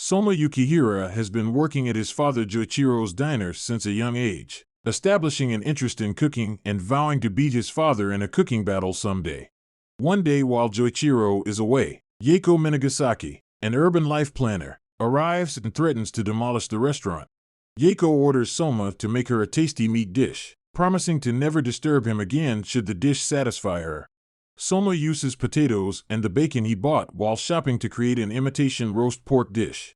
Soma Yukihira has been working at his father Joichiro's diner since a young age, establishing an interest in cooking and vowing to beat his father in a cooking battle someday. One day while Joichiro is away, Yeiko Minagasaki, an urban life planner, arrives and threatens to demolish the restaurant. Yeiko orders Soma to make her a tasty meat dish, promising to never disturb him again should the dish satisfy her. Soma uses potatoes and the bacon he bought while shopping to create an imitation roast pork dish.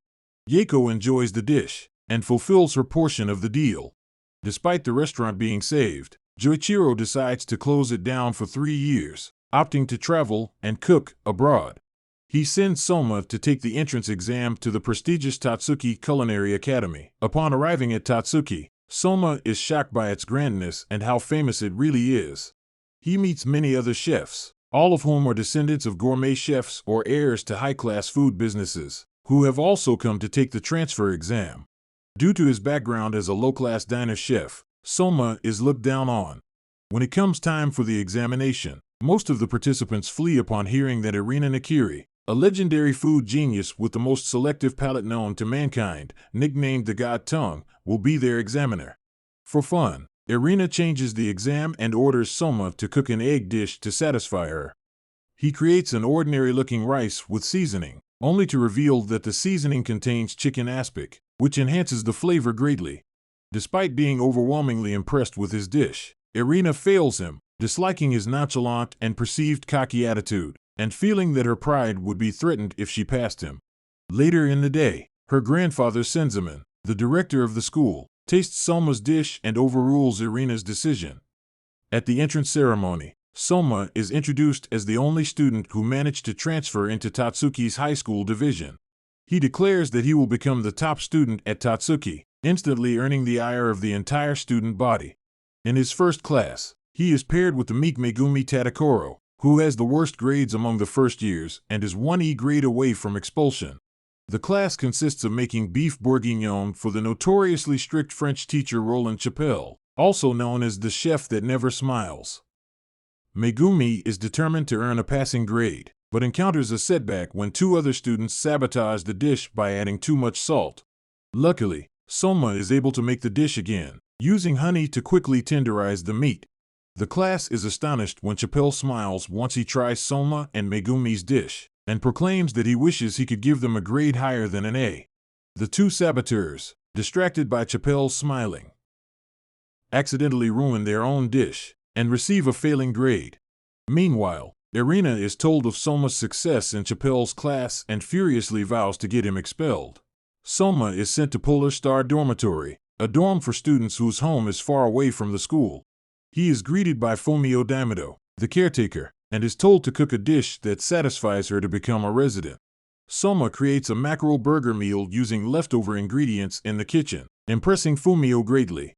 Yeiko enjoys the dish and fulfills her portion of the deal. Despite the restaurant being saved, Joichiro decides to close it down for 3 years, opting to travel and cook abroad. He sends Soma to take the entrance exam to the prestigious Tatsuki Culinary Academy. Upon arriving at Tatsuki, Soma is shocked by its grandness and how famous it really is. He meets many other chefs, all of whom are descendants of gourmet chefs or heirs to high-class food businesses, who have also come to take the transfer exam. Due to his background as a low-class diner chef, Soma is looked down on. When it comes time for the examination, most of the participants flee upon hearing that Irina Nakiri, a legendary food genius with the most selective palate known to mankind, nicknamed the God Tongue, will be their examiner. For fun, Irina changes the exam and orders Soma to cook an egg dish to satisfy her. He creates an ordinary-looking rice with seasoning, only to reveal that the seasoning contains chicken aspic, which enhances the flavor greatly. Despite being overwhelmingly impressed with his dish, Irina fails him, disliking his nonchalant and perceived cocky attitude, and feeling that her pride would be threatened if she passed him. Later in the day, her grandfather Senzaman, the director of the school, tastes Soma's dish and overrules Irina's decision. At the entrance ceremony, Soma is introduced as the only student who managed to transfer into Tatsuki's high school division. He declares that he will become the top student at Tatsuki, instantly earning the ire of the entire student body. In his first class, he is paired with the meek Megumi Tadakoro, who has the worst grades among the first years and is 1E grade away from expulsion. The class consists of making beef bourguignon for the notoriously strict French teacher Roland Chappelle, also known as the chef that never smiles. Megumi is determined to earn a passing grade, but encounters a setback when 2 other students sabotage the dish by adding too much salt. Luckily, Soma is able to make the dish again, using honey to quickly tenderize the meat. The class is astonished when Chappelle smiles once he tries Soma and Megumi's dish, and proclaims that he wishes he could give them a grade higher than an A. The 2 saboteurs, distracted by Chappelle's smiling, accidentally ruin their own dish and receive a failing grade. Meanwhile, Irina is told of Soma's success in Chappelle's class and furiously vows to get him expelled. Soma is sent to Polar Star Dormitory, a dorm for students whose home is far away from the school. He is greeted by Fumio Damido, the caretaker, and is told to cook a dish that satisfies her to become a resident. Soma creates a mackerel burger meal using leftover ingredients in the kitchen, impressing Fumio greatly.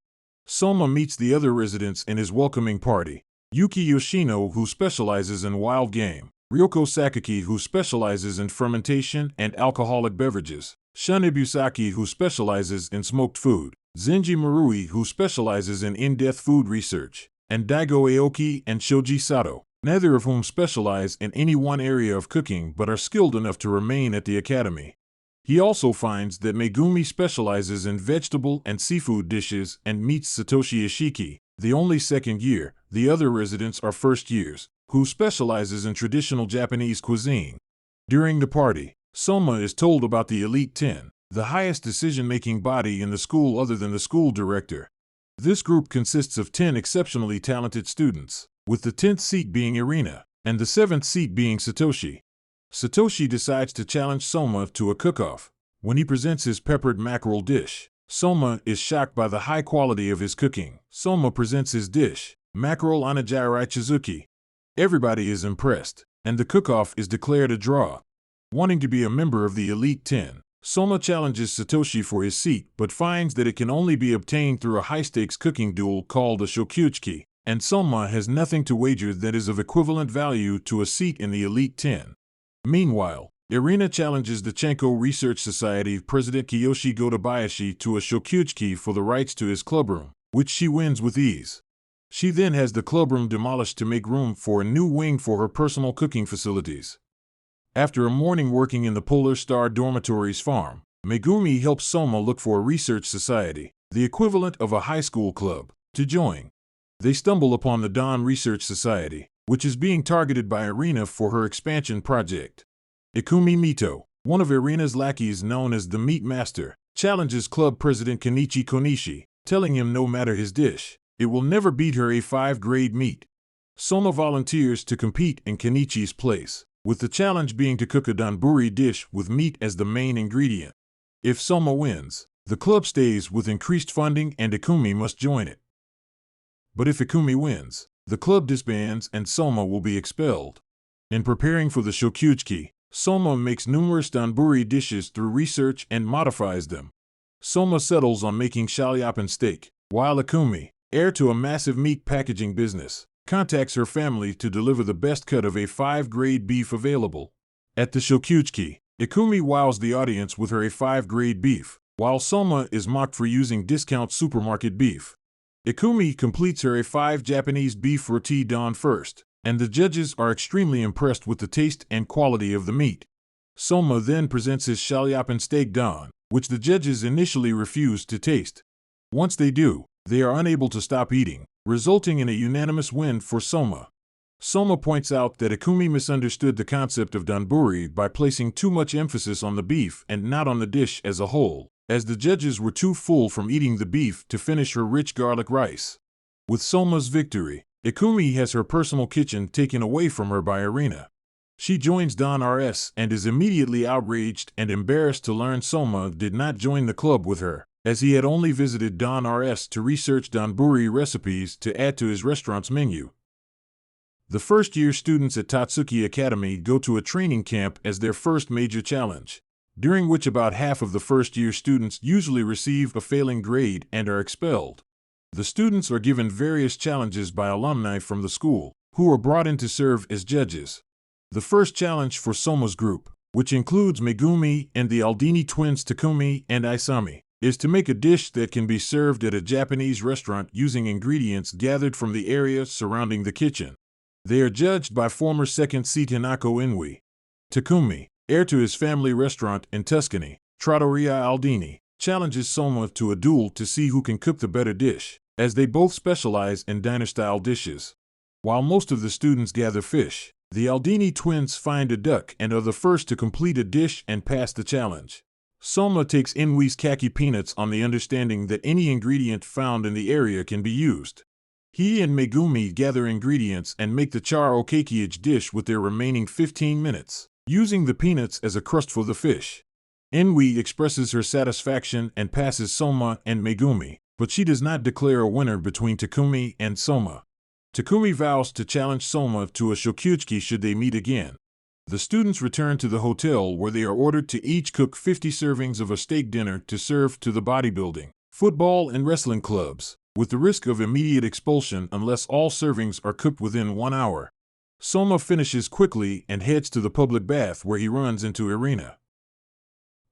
Soma meets the other residents in his welcoming party: Yuki Yoshino, who specializes in wild game, Ryoko Sakaki, who specializes in fermentation and alcoholic beverages, Shun Ibusaki, who specializes in smoked food, Zenji Marui, who specializes in in-depth food research, and Daigo Aoki and Shoji Sato, neither of whom specialize in any one area of cooking but are skilled enough to remain at the academy. He also finds that Megumi specializes in vegetable and seafood dishes and meets Satoshi Ishiki, the only second year. The other residents are first years, who specializes in traditional Japanese cuisine. During the party, Soma is told about the Elite 10, the highest decision-making body in the school other than the school director. This group consists of 10 exceptionally talented students, with the 10th seat being Irina, and the 7th seat being Satoshi. Satoshi decides to challenge Soma to a cook-off. When he presents his peppered mackerel dish, Soma is shocked by the high quality of his cooking. Soma presents his dish, mackerel anijirai chizuki. Everybody is impressed, and the cook-off is declared a draw. Wanting to be a member of the Elite 10, Soma challenges Satoshi for his seat but finds that it can only be obtained through a high-stakes cooking duel called a Shokugeki, and Soma has nothing to wager that is of equivalent value to a seat in the Elite 10. Meanwhile, Irina challenges the Chenko Research Society President Kiyoshi Gotobayashi to a Shokugeki for the rights to his clubroom, which she wins with ease. She then has the clubroom demolished to make room for a new wing for her personal cooking facilities. After a morning working in the Polar Star Dormitory's farm, Megumi helps Soma look for a research society, the equivalent of a high school club, to join. They stumble upon the Dawn Research Society, which is being targeted by Irina for her expansion project. Ikumi Mito, one of Irina's lackeys known as the Meat Master, challenges club president Kenichi Konishi, telling him no matter his dish, it will never beat her A5 grade meat. Soma volunteers to compete in Kenichi's place, with the challenge being to cook a danburi dish with meat as the main ingredient. If Soma wins, the club stays with increased funding and Ikumi must join it. But if Ikumi wins, the club disbands and Soma will be expelled. In preparing for the Shokugeki, Soma makes numerous danburi dishes through research and modifies them. Soma settles on making shalyapan steak, while Ikumi, heir to a massive meat packaging business, contacts her family to deliver the best cut of A5 grade beef available. At the Shokugeki, Ikumi wows the audience with her A5 grade beef, while Soma is mocked for using discount supermarket beef. Ikumi completes her A5 Japanese beef roti don first, and the judges are extremely impressed with the taste and quality of the meat. Soma then presents his shalyapan steak don, which the judges initially refuse to taste. Once they do, they are unable to stop eating, resulting in a unanimous win for Soma. Soma points out that Ikumi misunderstood the concept of danburi by placing too much emphasis on the beef and not on the dish as a whole, as the judges were too full from eating the beef to finish her rich garlic rice. With Soma's victory, Ikumi has her personal kitchen taken away from her by Irina. She joins Don RS and is immediately outraged and embarrassed to learn Soma did not join the club with her, as he had only visited Don RS to research danburi recipes to add to his restaurant's menu. The first-year students at Tatsuki Academy go to a training camp as their first major challenge, during which about half of the first-year students usually receive a failing grade and are expelled. The students are given various challenges by alumni from the school, who are brought in to serve as judges. The first challenge for Soma's group, which includes Megumi and the Aldini twins Takumi and Isami, is to make a dish that can be served at a Japanese restaurant using ingredients gathered from the area surrounding the kitchen. They are judged by former second seat Hinako Inui. Takumi, heir to his family restaurant in Tuscany, Trattoria Aldini, challenges Soma to a duel to see who can cook the better dish, as they both specialize in diner-style dishes. While most of the students gather fish, the Aldini twins find a duck and are the first to complete a dish and pass the challenge. Soma takes Inui's kaki peanuts on the understanding that any ingredient found in the area can be used. He and Megumi gather ingredients and make the char okekiage dish with their remaining 15 minutes, using the peanuts as a crust for the fish. Inui expresses her satisfaction and passes Soma and Megumi, but she does not declare a winner between Takumi and Soma. Takumi vows to challenge Soma to a Shokugeki should they meet again. The students return to the hotel where they are ordered to each cook 50 servings of a steak dinner to serve to the bodybuilding, football, and wrestling clubs, with the risk of immediate expulsion unless all servings are cooked within 1 hour. Soma finishes quickly and heads to the public bath where he runs into Irina,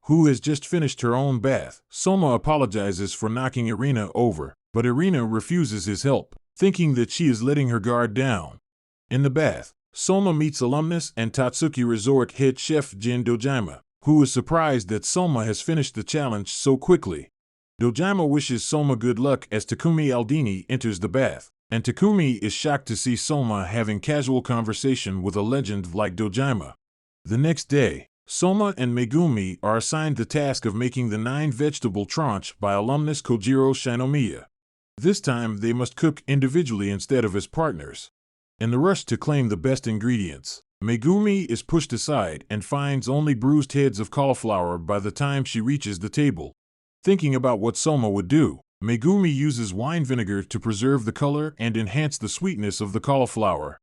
who has just finished her own bath. Soma apologizes for knocking Irina over, but Irina refuses his help, thinking that she is letting her guard down. In the bath, Soma meets alumnus and Tatsuki Resort head chef Jin Dojima, who is surprised that Soma has finished the challenge so quickly. Dojima wishes Soma good luck as Takumi Aldini enters the bath, and Takumi is shocked to see Soma having casual conversation with a legend like Dojima. The next day, Soma and Megumi are assigned the task of making the 9-vegetable tranche by alumnus Kojiro Shinomiya. This time they must cook individually instead of as partners. In the rush to claim the best ingredients, Megumi is pushed aside and finds only bruised heads of cauliflower by the time she reaches the table. Thinking about what Soma would do, Megumi uses wine vinegar to preserve the color and enhance the sweetness of the cauliflower.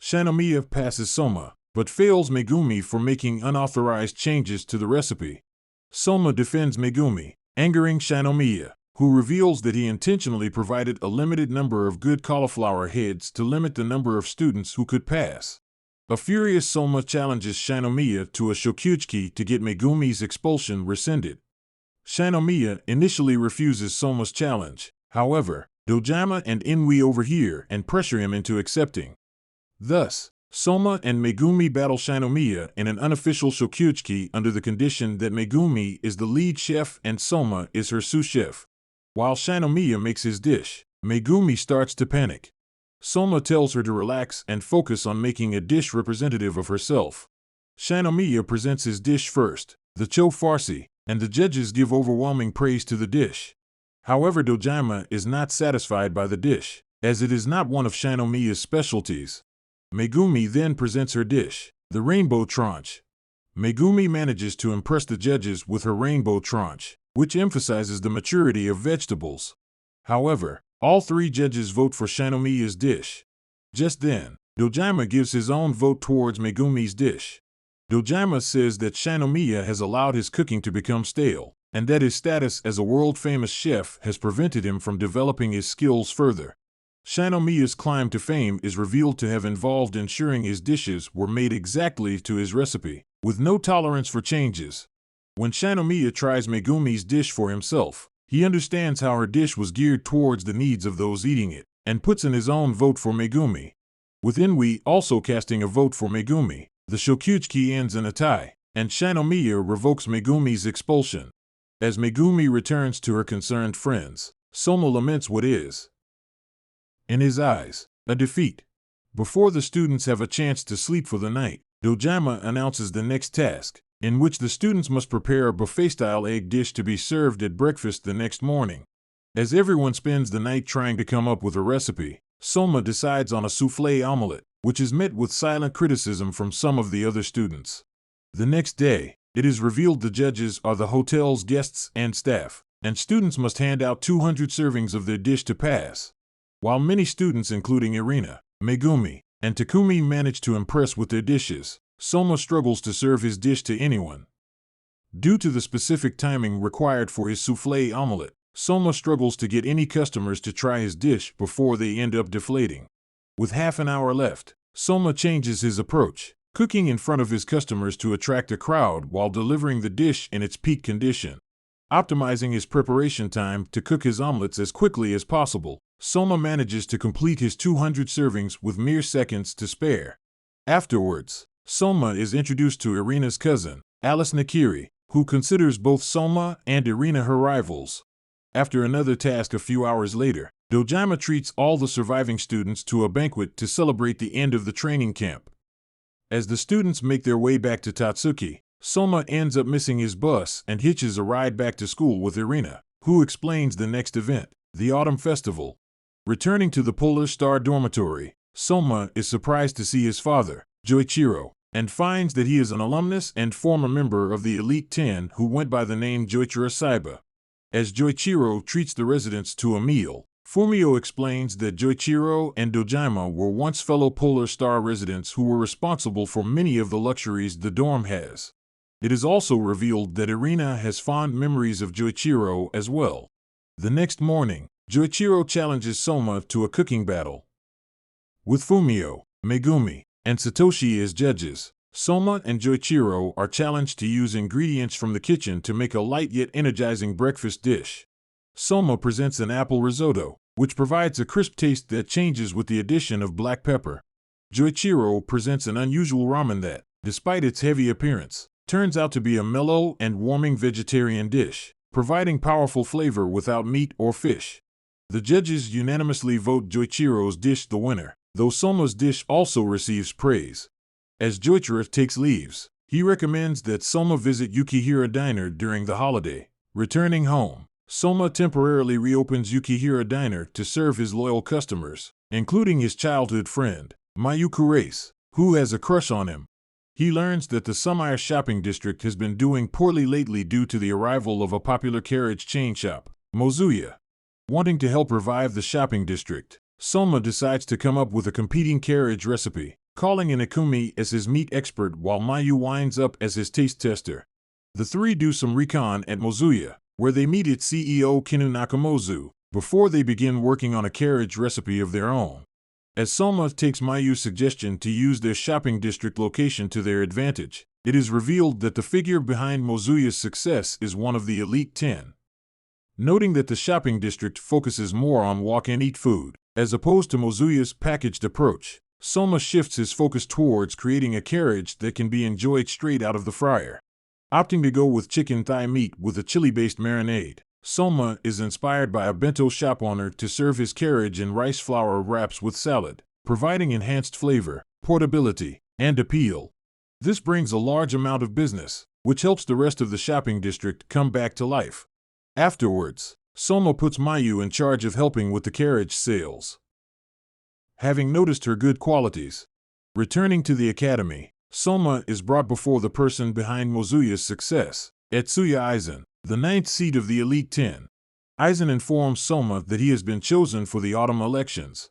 Shinomiya passes Soma, but fails Megumi for making unauthorized changes to the recipe. Soma defends Megumi, angering Shinomiya, who reveals that he intentionally provided a limited number of good cauliflower heads to limit the number of students who could pass. A furious Soma challenges Shinomiya to a Shokugeki to get Megumi's expulsion rescinded. Shinomiya initially refuses Soma's challenge. However, Dojima and Inui overhear and pressure him into accepting. Thus, Soma and Megumi battle Shinomiya in an unofficial Shokugeki under the condition that Megumi is the lead chef and Soma is her sous chef. While Shinomiya makes his dish, Megumi starts to panic. Soma tells her to relax and focus on making a dish representative of herself. Shinomiya presents his dish first, the cho farsi, and the judges give overwhelming praise to the dish. However, Dojima is not satisfied by the dish, as it is not one of Shinomiya's specialties. Megumi then presents her dish, the rainbow tranche. Megumi manages to impress the judges with her rainbow tranche, which emphasizes the maturity of vegetables. However, all three judges vote for Shinomiya's dish. Just then, Dojima gives his own vote towards Megumi's dish. Dojima says that Shinomiya has allowed his cooking to become stale, and that his status as a world-famous chef has prevented him from developing his skills further. Shinomiya's climb to fame is revealed to have involved ensuring his dishes were made exactly to his recipe, with no tolerance for changes. When Shinomiya tries Megumi's dish for himself, he understands how her dish was geared towards the needs of those eating it, and puts in his own vote for Megumi. With Inui also casting a vote for Megumi, the Shokugeki ends in a tie, and Shinomiya revokes Megumi's expulsion. As Megumi returns to her concerned friends, Soma laments what is, in his eyes, a defeat. Before the students have a chance to sleep for the night, Dojima announces the next task, in which the students must prepare a buffet-style egg dish to be served at breakfast the next morning. As everyone spends the night trying to come up with a recipe, Soma decides on a soufflé omelette, which is met with silent criticism from some of the other students. The next day, it is revealed the judges are the hotel's guests and staff, and students must hand out 200 servings of their dish to pass. While many students including Irina, Megumi, and Takumi manage to impress with their dishes, Soma struggles to serve his dish to anyone. Due to the specific timing required for his soufflé omelette, Soma struggles to get any customers to try his dish before they end up deflating. With half an hour left, Soma changes his approach, cooking in front of his customers to attract a crowd while delivering the dish in its peak condition. Optimizing his preparation time to cook his omelettes as quickly as possible, Soma manages to complete his 200 servings with mere seconds to spare. Afterwards, Soma is introduced to Irina's cousin, Alice Nakiri, who considers both Soma and Irina her rivals. After another task a few hours later, Dojima treats all the surviving students to a banquet to celebrate the end of the training camp. As the students make their way back to Tatsuki, Soma ends up missing his bus and hitches a ride back to school with Irina, who explains the next event, the Autumn Festival. Returning to the Polar Star dormitory, Soma is surprised to see his father, Joichiro, and finds that he is an alumnus and former member of the Elite 10 who went by the name Joichiro Saiba. As Joichiro treats the residents to a meal, Fumio explains that Joichiro and Dojima were once fellow Polar Star residents who were responsible for many of the luxuries the dorm has. It is also revealed that Irina has fond memories of Joichiro as well. The next morning, Joichiro challenges Soma to a cooking battle. With Fumio, Megumi, and Satoshi as judges, Soma and Joichiro are challenged to use ingredients from the kitchen to make a light yet energizing breakfast dish. Soma presents an apple risotto, which provides a crisp taste that changes with the addition of black pepper. Joichiro presents an unusual ramen that, despite its heavy appearance, turns out to be a mellow and warming vegetarian dish, providing powerful flavor without meat or fish. The judges unanimously vote Joichiro's dish the winner, though Soma's dish also receives praise. As Joichiro takes leaves, he recommends that Soma visit Yukihira Diner during the holiday. Returning home, Soma temporarily reopens Yukihira Diner to serve his loyal customers, including his childhood friend, Mayu Kurase, who has a crush on him. He learns that the Sumire shopping district has been doing poorly lately due to the arrival of a popular carriage chain shop, Mozuya. Wanting to help revive the shopping district, Soma decides to come up with a competing carriage recipe, calling in Ikumi as his meat expert while Mayu winds up as his taste tester. The three do some recon at Mozuya, where they meet its CEO Kinu Nakamozu, before they begin working on a carriage recipe of their own. As Soma takes Mayu's suggestion to use their shopping district location to their advantage, it is revealed that the figure behind Mozuya's success is one of the Elite 10. Noting that the shopping district focuses more on walk-and-eat food, as opposed to Mozuya's packaged approach, Soma shifts his focus towards creating a carriage that can be enjoyed straight out of the fryer. Opting to go with chicken thigh meat with a chili-based marinade, Soma is inspired by a bento shop owner to serve his carriage in rice flour wraps with salad, providing enhanced flavor, portability, and appeal. This brings a large amount of business, which helps the rest of the shopping district come back to life. Afterwards, Soma puts Mayu in charge of helping with the carriage sales. Having noticed her good qualities, returning to the academy, Soma is brought before the person behind Mozuya's success, Etsuya Aizen, the 9th seed of the Elite 10. Aizen informs Soma that he has been chosen for the autumn elections.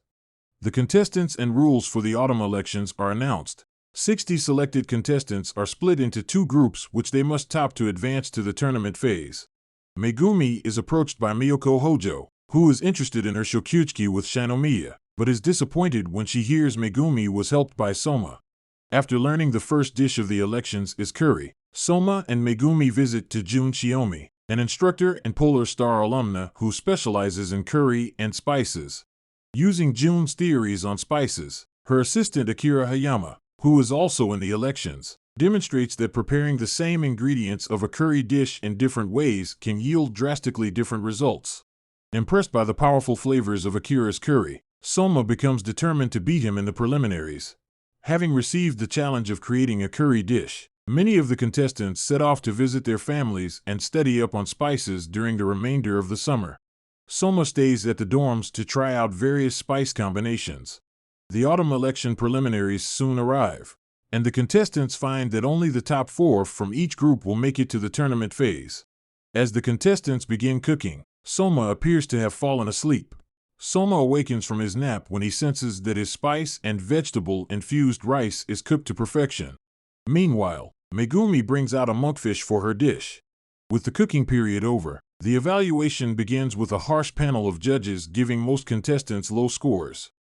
The contestants and rules for the autumn elections are announced. 60 selected contestants are split into 2 groups which they must top to advance to the tournament phase. Megumi is approached by Miyoko Hojo, who is interested in her Shokugeki with Shinomiya, but is disappointed when she hears Megumi was helped by Soma. After learning the first dish of the elections is curry, Soma and Megumi visit to Jun Shiomi, an instructor and Polar Star alumna who specializes in curry and spices. Using Jun's theories on spices, her assistant Akira Hayama, who is also in the elections, demonstrates that preparing the same ingredients of a curry dish in different ways can yield drastically different results. Impressed by the powerful flavors of Akira's curry, Soma becomes determined to beat him in the preliminaries. Having received the challenge of creating a curry dish, many of the contestants set off to visit their families and study up on spices during the remainder of the summer. Soma stays at the dorms to try out various spice combinations. The autumn election preliminaries soon arrive, and the contestants find that only the top 4 from each group will make it to the tournament phase. As the contestants begin cooking, Soma appears to have fallen asleep. Soma awakens from his nap when he senses that his spice and vegetable-infused rice is cooked to perfection. Meanwhile, Megumi brings out a monkfish for her dish. With the cooking period over, the evaluation begins with a harsh panel of judges giving most contestants low scores.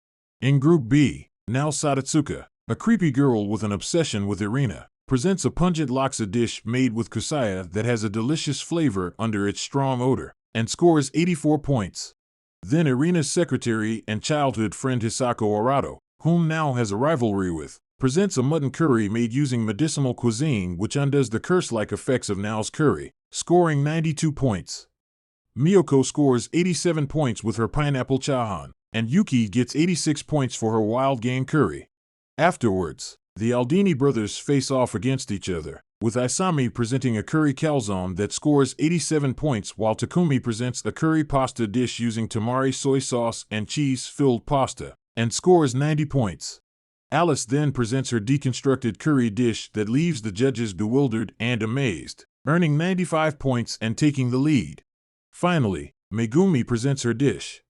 In Group B, Nao Sadatsuka, a creepy girl with an obsession with Irina, presents a pungent laksa dish made with kusaya that has a delicious flavor under its strong odor, and scores 84 points. Then Irina's secretary and childhood friend Hisako Arado, whom Nao has a rivalry with, presents a mutton curry made using medicinal cuisine which undoes the curse-like effects of Nao's curry, scoring 92 points. Miyoko scores 87 points with her pineapple chahan, and Yuki gets 86 points for her wild game curry. Afterwards, the Aldini brothers face off against each other, with Isami presenting a curry calzone that scores 87 points while Takumi presents a curry pasta dish using tamari soy sauce and cheese-filled pasta, and scores 90 points. Alice then presents her deconstructed curry dish that leaves the judges bewildered and amazed, earning 95 points and taking the lead. Finally, Megumi presents her dish,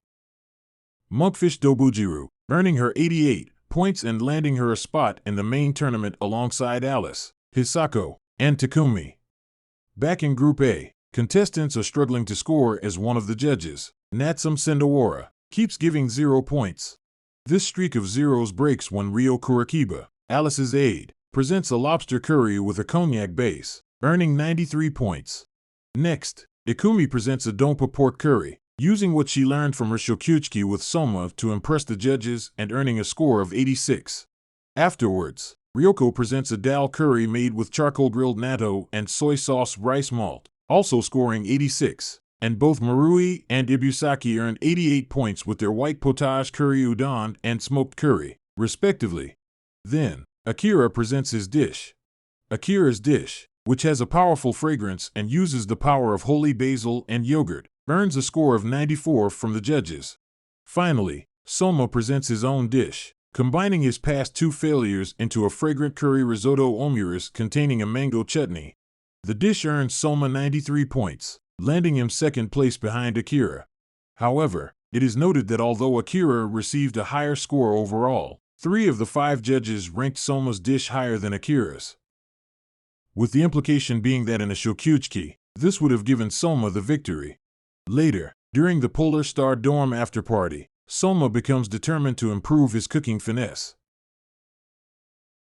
Monkfish Dobujiru, earning her 88 points and landing her a spot in the main tournament alongside Alice, Hisako, and Takumi. Back in Group A, contestants are struggling to score as one of the judges, Natsum Sendawara, keeps giving 0 points. This streak of zeros breaks when Ryo Kurikiba, Alice's aide, presents a lobster curry with a cognac base, earning 93 points. Next, Ikumi presents a donpa pork curry, using what she learned from her Shokugeki with Soma to impress the judges and earning a score of 86. Afterwards, Ryoko presents a dal curry made with charcoal-grilled natto and soy sauce rice malt, also scoring 86, and both Marui and Ibusaki earned 88 points with their white potage curry udon and smoked curry, respectively. Then, Akira presents his dish. Akira's dish, which has a powerful fragrance and uses the power of holy basil and yogurt, earns a score of 94 from the judges. Finally, Soma presents his own dish, combining his past 2 failures into a fragrant curry risotto omuris containing a mango chutney. The dish earns Soma 93 points, landing him second place behind Akira. However, it is noted that although Akira received a higher score overall, 3 of the 5 judges ranked Soma's dish higher than Akira's, with the implication being that in a Shokugeki, this would have given Soma the victory. Later, during the Polar Star dorm after-party, Soma becomes determined to improve his cooking finesse.